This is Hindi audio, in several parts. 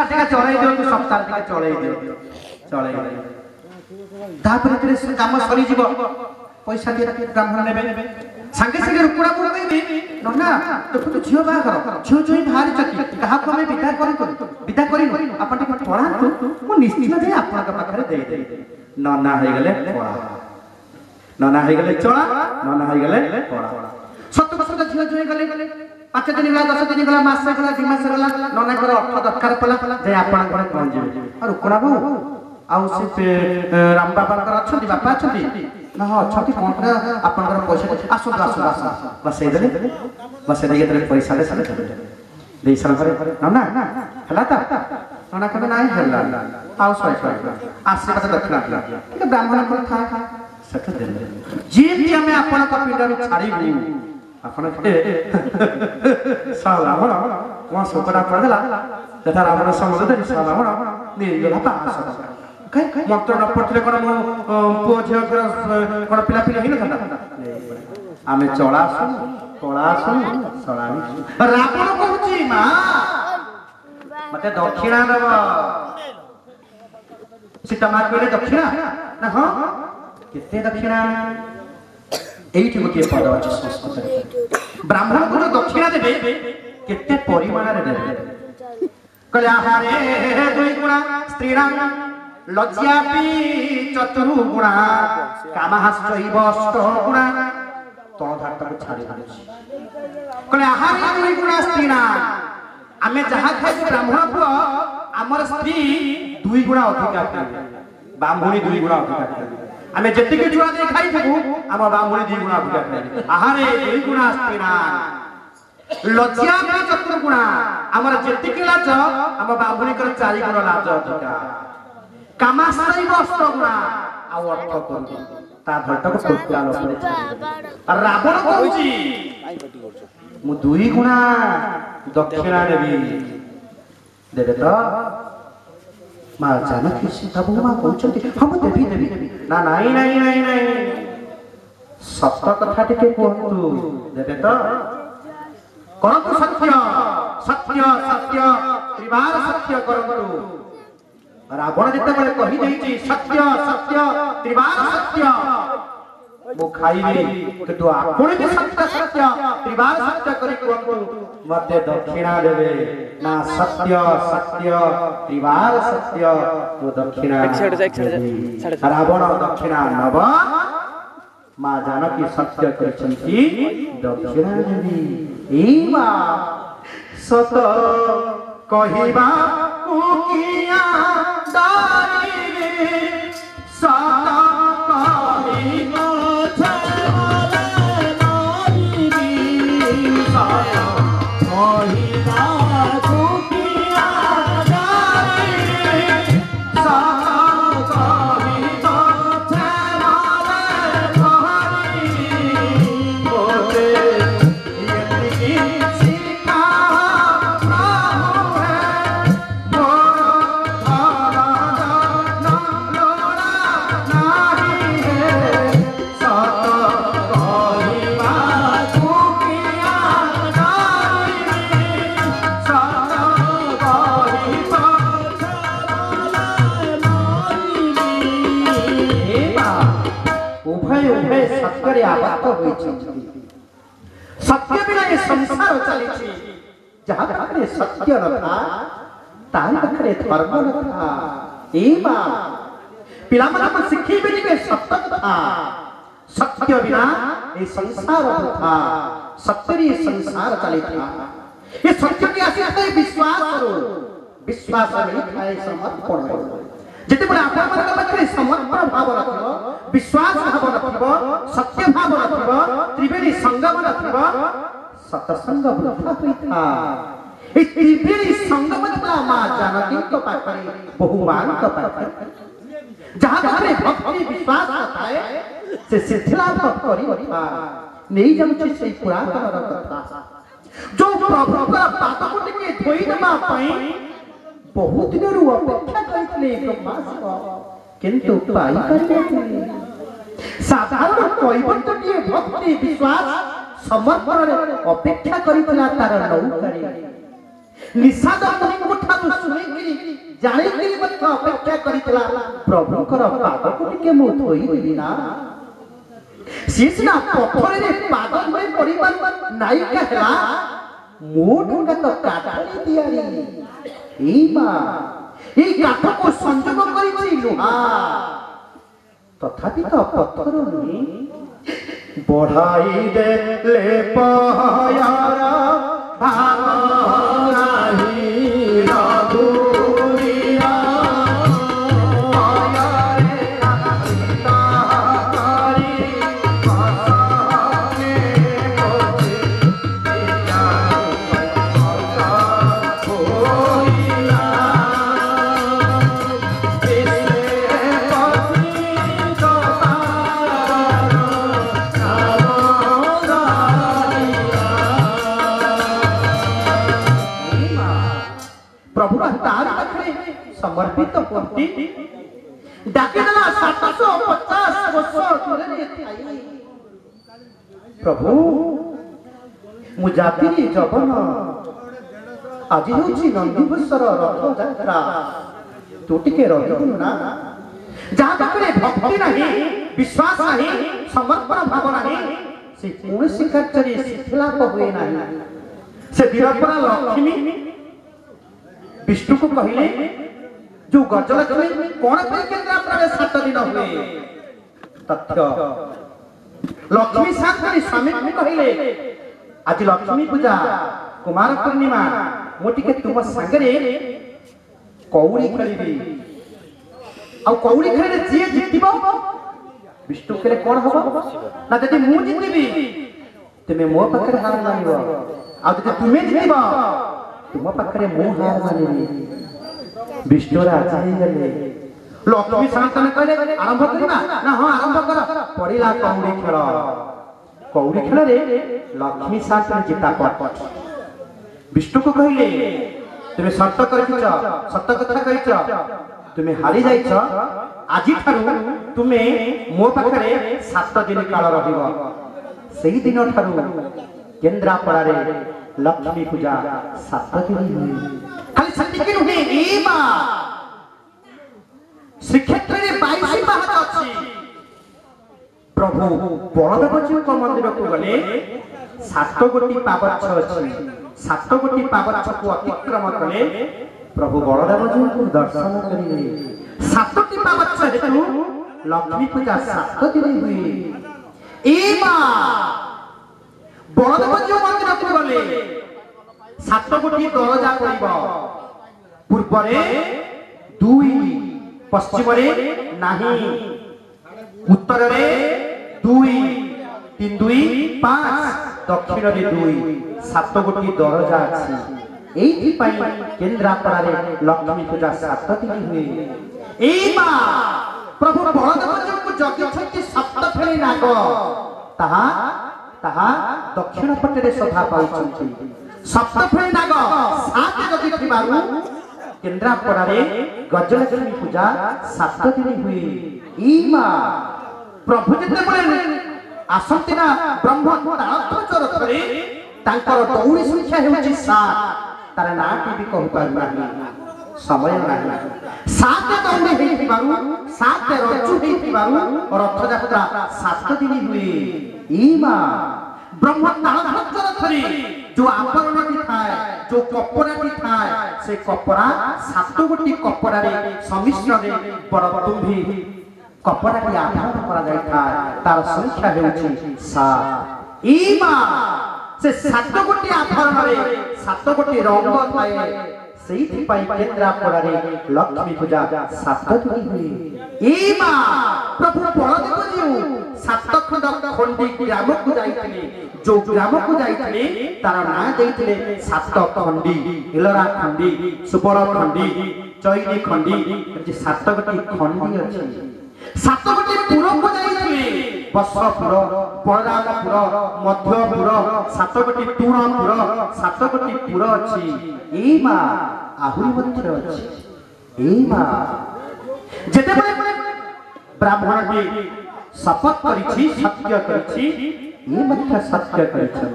टिका चढ़ाई दियो सप्ताह टिका चढ़ाई दियो चढ़ाई तापर काम सरी जीव पैसा दिए ब्राह्मण नेबे संगे संगे रुकुड़ा को कहबे नना देखो तो झियो बागर झियो जोई भारी चकी कहा को हमें विदा करी अपन टिका पढ़ातु मु निश्चित जे आपन का पाखरे दे दे नना हे गेले पढ़ा नना हे गेले चला नना हे गेले पढ़ा 7 वर्ष का झियो जोई गले 5 दिन गला 10 दिन गला मास गला 2 मास गला नना कर अर्थ दरकार पला जे आपन घर पहुंच जेबे और रुकुड़ा बाबू आउ से राम बाबा कर अछती बापा अछती ना हो अछती कोन पर आपन घर पैसा आसु आसु आसु बस ए देले बस ए देले पैसा दे साले दे साल पर ना ना हला ता नना कबे नाही हला आउ सय आशीर्वाद दक्षिणा कि ब्राह्मण को था सठ देले जी जी हमें आपन का पिंड छाड़ी आपण के साला बड़ा वहां सोकड़ा पड़ देला तथा रावण समझ दे साला बड़ा निर्गला पास कई मंत्र न पड़ले कोन पो झियो कोन पिला पिला हिन था आमे चला सुन सलामी रावण कहूची मां मते दक्षिणा देव सीता मां कहले दक्षिणा ना हां केते दक्षिणा एठी गोटे पद अछि संस्कृत रे ब्राह्मण को दक्षिणा देबे केते परिमाण रे देबे कहले आहारे दुई गुणा स्त्रीणां लज्जापि चतुरु गुणा कामहाश्चैव अष्ट गुणा तो धारता को छाड़ी दिछि कहले आहारे दुई गुणा स्त्रीणां आमे जहा खाइ ब्राह्मण को हमर स्त्री दुई गुणा अधिका खाइ ब्राह्मणी दुई गुणा अधिका खाइ आमे जतिके जुआ दे खाइ थकु हम ब्राह्मणी दुई गुणा अधिका खाइ आहारे दुई गुणा स्त्रीणां लज्जा पे चतुर गुणा हमर जतिके लाज हम ब्राह्मणी कर 4 गुण लाज अधिका कामाश्रय अष्ट गुणा आ अर्थ करू ता धरता को टोकला पड़े रावण कहूची मु 2 गुणा दक्षिणा देबी देबे तो मां जानकी सीता बहुमा कहउछंती हम देबी ना नहीं सत्य कथा टिके कहतु देबे तो करतु सत्य सत्य सत्य त्रिवार सत्य करतु रावण जिते बळे कहि देछि सत्य सत्य त्रिवार सत्य मु खाइबी किंतु आपण भी सत्य सत्य त्रिवार सत्य करि कहतु मते दक्षिणा देबे ना सत्य सत्य त्रिवार सत्य मु दक्षिणा रावण दक्षिणा नव मां जानकी सत्य करछंती दक्षिणा देबी एवा सत कहिबा कुकिया दारी रे सत कहिबा छवाले नारी रे सत कहिबा कुकिया दारी रे सत कहिबा छवाले नारी मोते यति सिखा सत्य आबद्ध होइछि सत्य बिना ये संसार चलिछि जहां पाखरे सत्य न था ताई पाखरे धर्म न था एबा पिला मन सिखी बिनी के सत्य था सत्य बिना ये संसार था सत्य ये संसार चलिथा ये सत्य के आसी है विश्वास करो विश्वास नहीं खाए समर्पण करो जते बड़ा आपन मन पाखरे समर्पण भाव रखो विश्वास भाव रखिबो सत्य भाव रखिबो त्रिवेणी संगम रखिबो सतसंग वृथा होइथा ए त्रिवेणी संगम ता मां जानकी तो पाखरे बहुमान तो पाखरे जहां पाखरे भक्ति विश्वास थाए से सिद्धिलाभ करिबा नहीं जाउछि से पुरातन कथा जो प्रभु का पाद को टिके धोई देबा पई बहुत दिन रु अपेक्षा करथिले ब्रह्मास्त्र किंतु पाई करथिले साधारण कैवल्य भक्ति विश्वास समर्पण अपेक्षा करितला तार नौकरी निषाद मुनि ठारू सुनिगिरी जानी मत अपेक्षा करितला प्रभुकर पादको टिके मु धोई देबी ना सीसना पथरे रे पाद धोई परिवार नायिका हला मो ढंगा तो काटली दियारी ए मां ए काठ को संजोग करिछि लुहा तथापि तो पत्थर नहीं बढ़ाई दे ले पायारा भाई राधुरिया पाया रे तारी आसाने कोते दिया होइला प्रभु तार पाखरे समर्पित होती डाकेला 750 वर्ष दूरे थाई प्रभु मु जाति जवन आज होची नंदीबसर रथ यात्रा तू टिके रहू ना जहाँ पाखरे भक्ति नहीं विश्वास नहीं समर्पण भाव नहीं से कौन कार्य शिथिलाप हुए नहीं से वीरपरा लक्ष्मी विष्णु को कहले जो गजलक्ष्मी कौन पे केन्द्रापड़ा 7 दिन हुए तथ्य लक्ष्मी साथी स्वामी को कहले आज लक्ष्मी पूजा कुमार पूर्णिमा मोटी के तुम संगरे कौड़ी खेलिबी आ कौड़ी खेले जे जितिबो विष्णु के कौन हबो ना जदि मु जितिबी तमे मो पाखरे हार मानिबो आ जदि तुमे जितिबो तुम पाखरे मु हार मानिबी विष्णु राजा ही गले लक्ष्मी शांतन कहले आरंभ करबा ना हां आरंभ कर पड़िला कौड़ी खेल रे लक्ष्मी शांतन जीता पट विष्णु को कहले तुमे सत्य करिछ सत्य कथा कहिछ तुमे हारी जाइछ आजि थारु तुमे मो पाखरे 7 दिन काल रहिबो सेही दिन थारु केन्द्रापड़ा रे लक्ष्मी पूजा 7 दिन हुई खाली सत्य नुहे ए मां श्रीक्षेत्र रे 22 पाहाच अछि प्रभु बलदेव जी को मंदिर को गले 7 गोटी पावछ अछि 7 गोटी पावछ को अतिक्रम कले प्रभु बलदेव जी को दर्शन करिले 7 टी पावछ हेतु लक्ष्मी पूजा 7 दिन हुई ए मां बलदेव जी मंदिर को गले 7 गोटी दरजा पड़िबो पूर्वरे 2 पश्चिम रे नाही उत्तर रे 2 3 2 5 दक्षिण रे 2 7 गोटी दरजा अछि एही पई केन्द्रापड़ा रे लक्ष्मी पूजा 7 दिन हुए ए मां प्रभु बलदेव जी को जगी छथि सप्तफेणी नाग ताहा ताहा दक्षिण पटे रे शोभा पाउछथि सप्तफेणी नाग 7 जगी थिबारु केन्द्रापड़ा रे गजलक्ष्मी पूजा 7 दिन हुए ई मां प्रभु जते बोले आसंती ना ब्रह्म तालध्वज रथरे तांकर दौड़ी संख्या हेउछि 7 तार नाटी भी कहू पारबा समय नाही 7 दौड़ी हेथिबारु 7 रज्जु हेथिबारु रथ यात्रा 7 दिन हुए ई मां ब्रह्म तालध्वज रथरे जो आवरणटी थाए जो कपड़ाटी थाए से कपड़ा 7 गोटी कपड़ा रे समिश्र रे परतुंभी कपड़ाटी आधार करा जाय थाए तार संख्या हेउछि 7 ई मां से 7 गोटी आधार रे 7 गोटी रंग थाए सेही पई केन्द्रापड़ा रे लक्ष्मी पूजा 7 दिन हुई ई मां प्रभु बलदेव जी 7 खंड खंडी ग्राम को जाइथिले जो ग्राम को जाइथिले तार ना देइथिले 7 खंडी इलरा खंडी सुपर खंडी चैनी खंडी जे 7 गोटी खंडी अछि 7 गोटी पुर को जाइथिले बसपुर बलरामपुर मध्यपुर 7 गोटी टूणपुर 7 गोटी पुर अछि ई मां आहुरी मध्य अछि ई मां जेते ब्राह्मण भी शपथ करिछि सत्य करिछि ई मध्य सत्य करिछि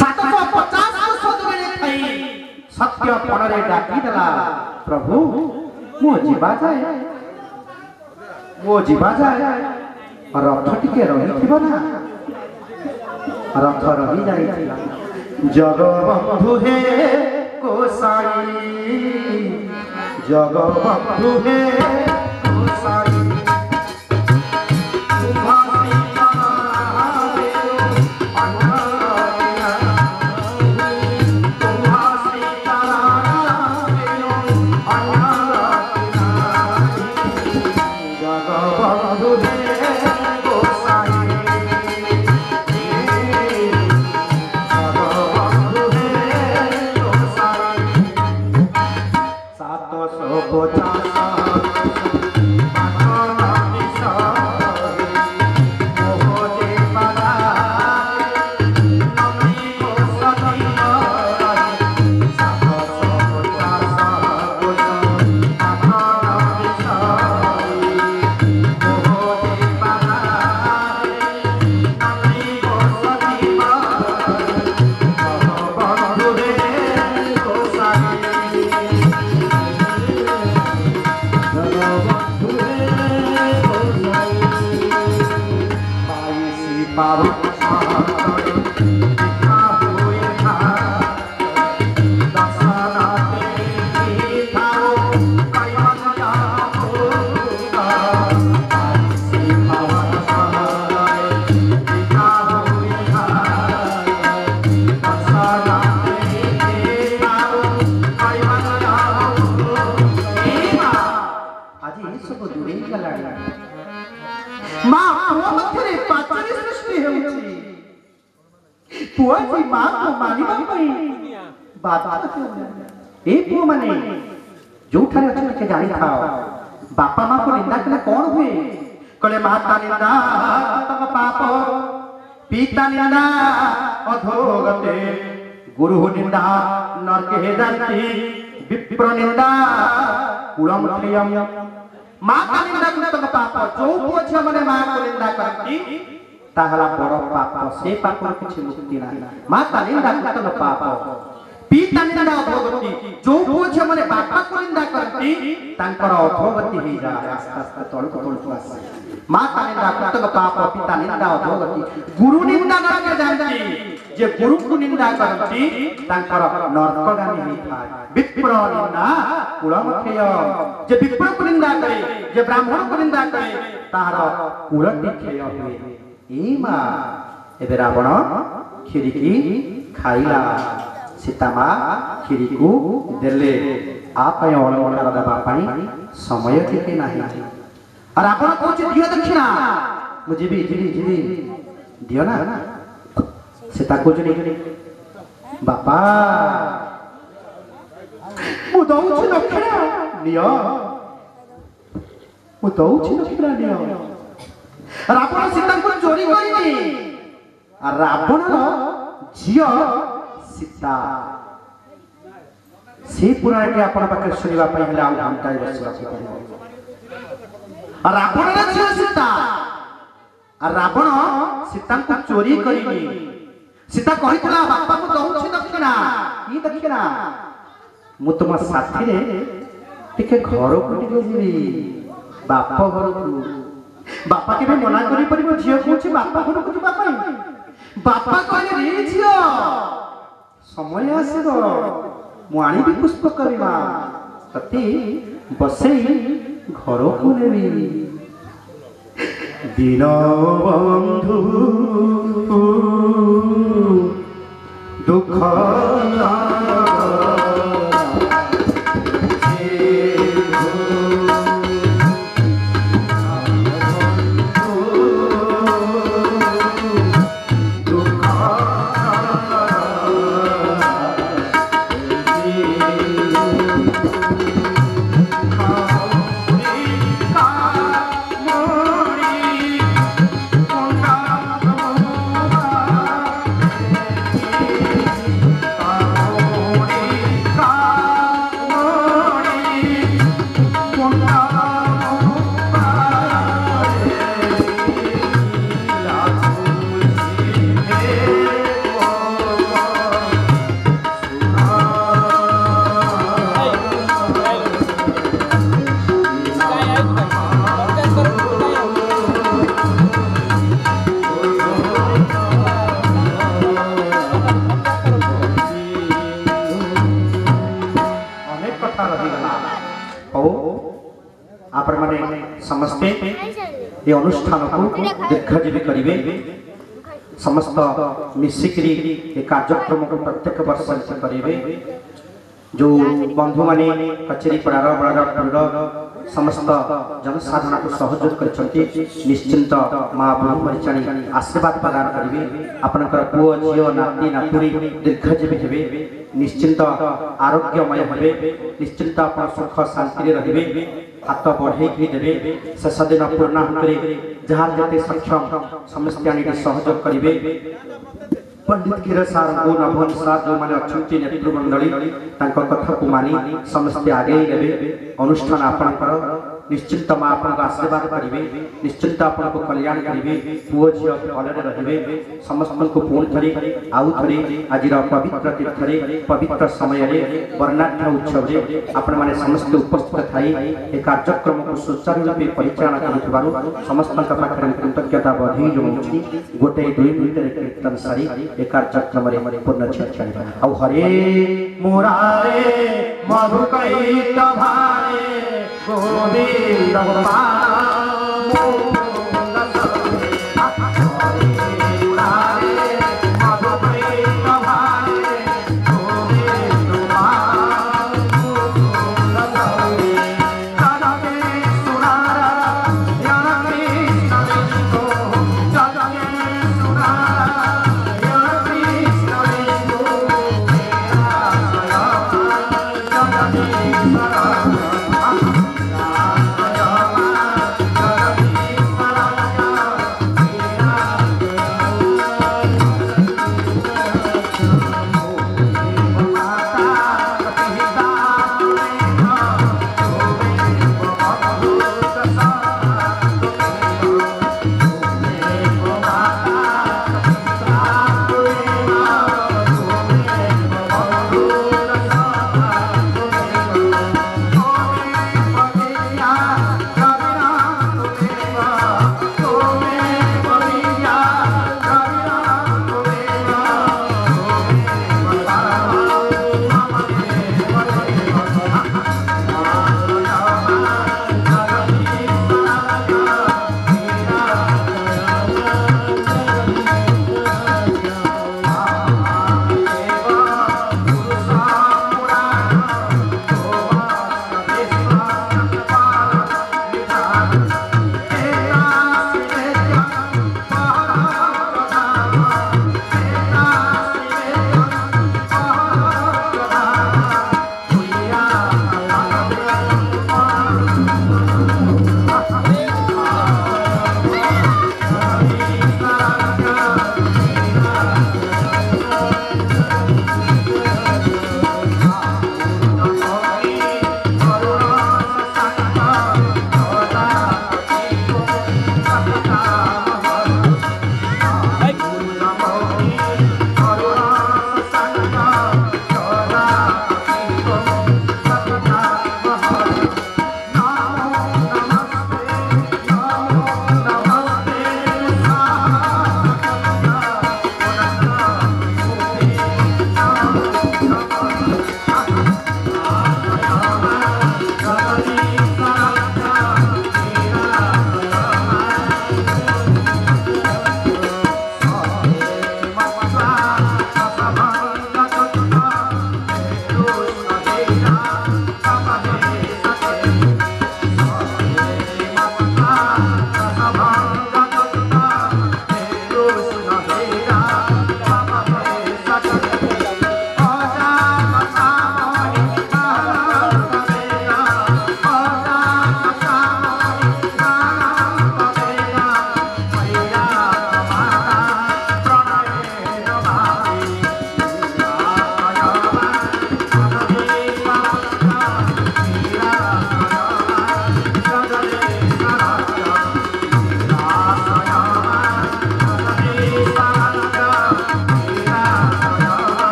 750 वर्ष दूरे थाई सत्य पणरे डाकी देला प्रभु मो जीवा जाए रथ टिके रही ना रथ रही जाइथिला जगबंधु हे गोसाई जगबंधु हे गोसाई पुओ माने जो जानी था बापा माँ को निंदा कले कौन हुए कले माता निंदा पाप पिता निंदा अधोगते गुरु निंदा नरके जानती विप्र निंदा कुलम माता निंदा पाप जो पुओ झियो माने माँ को निंदा करती ताहला बड़ पाप से पाप किछि मुक्ति नाही माता निंदा कुतल पाप पिता निंदा अधोगति जो पुओ झियो माने बापा को निंदा करती तांकर अधोगति हे जा आस्ते आस्ते तळको आसे माता निंदा कुतल पाप पिता निंदा अधोगति गुरु निंदा नरके जानती जे गुरु को निंदा करती तांकर नरकगामी हे थाय विप्र निंदा कुलमखेय जे विप्र को निंदा करे जे ब्राह्मण को निंदा करे ताहार कुलति खेय हुए ए मा एबे रावण खीरी की खाइला सीता मा खीरी को देले आपय अलंकार देबा पानी समय ठीक नाही और आपण कहछ दियो दक्षिणा मु जीवी दियो ना सीता कहछ नहीं बापा मु दउछ दक्षिणा नियो मु दउछ दक्षिणा नियो रावण सीता को चोरी करिनी आ रावण झियो सीता से पुराण के आपण पाखे सुनिबा पई हला घंटा बसवा पड़िबो आ रावण झियो सीता आ रावण सीता को चोरी करिनी सीता कहितला बापा को दउछि दक्षिणा की दक्षिणा मु तुम साथी रे टिके घर को टिके जीवी बापा घर को बापा के मना करी परिबो झियो कोछि बापा घर को जिबा पई बापा कहले रे झियो समय आसीबो मु आनी भी पुष्प करिबा तती बसेई घर को नेबी दिन बंधु दुख कथा रहीगला हो आपण माने समस्ते ये अनुष्ठान को दीर्घजीवी करिवे समस्त मिसिकरी ये कार्यक्रम को प्रत्येक वर्ष करिवे जो बंधु माने कचेरी पड़ार बड़ार समस्त जनसाधारण को सहयोग करछंती निश्चिंत मां ब्रह्मचारी आशीर्वाद प्रदान करिवे आपनकर पुओ झियो नाती नातुरी दीर्घजीवी हेबे निश्चिंत आरोग्यमय हेबे निश्चिंत अपन सुख शांति रहिबे हाथ बढ़े देवे शेष दिन पूर्णाहुति जहाँ जते सक्षम समस्त आनी सहयोग करेंगे पंडित गिर सार को नभन सार जो मैंने अच्छा नेतृमंडली कथा को मानी समस्ते आगे नेबे अनुष्ठान आपणकर निश्चिंत माँ आप आशीर्वाद करेंगे निश्चिंत आपन को कल्याण करेंगे पुओ झी भलरे रे समस्त को पुणी थरी आउ थरी आज पवित्र तीर्थरे पवित्र समय वर्णाढ्य उत्सव आपण मैंने समस्त उपस्थित थाई ए कार्यक्रम को सुचारू रूपे परिचालना करुथिबारु समस्त पाखरे कृतज्ञता बधाई जणाउछि गोटे 2 मिनिट कीर्तन सारी ए कार्यक्रम रे पूर्ण चर्चा आउ हरे मुरारे मधुकैत भारे गोविंद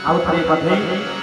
आउ थे बधाई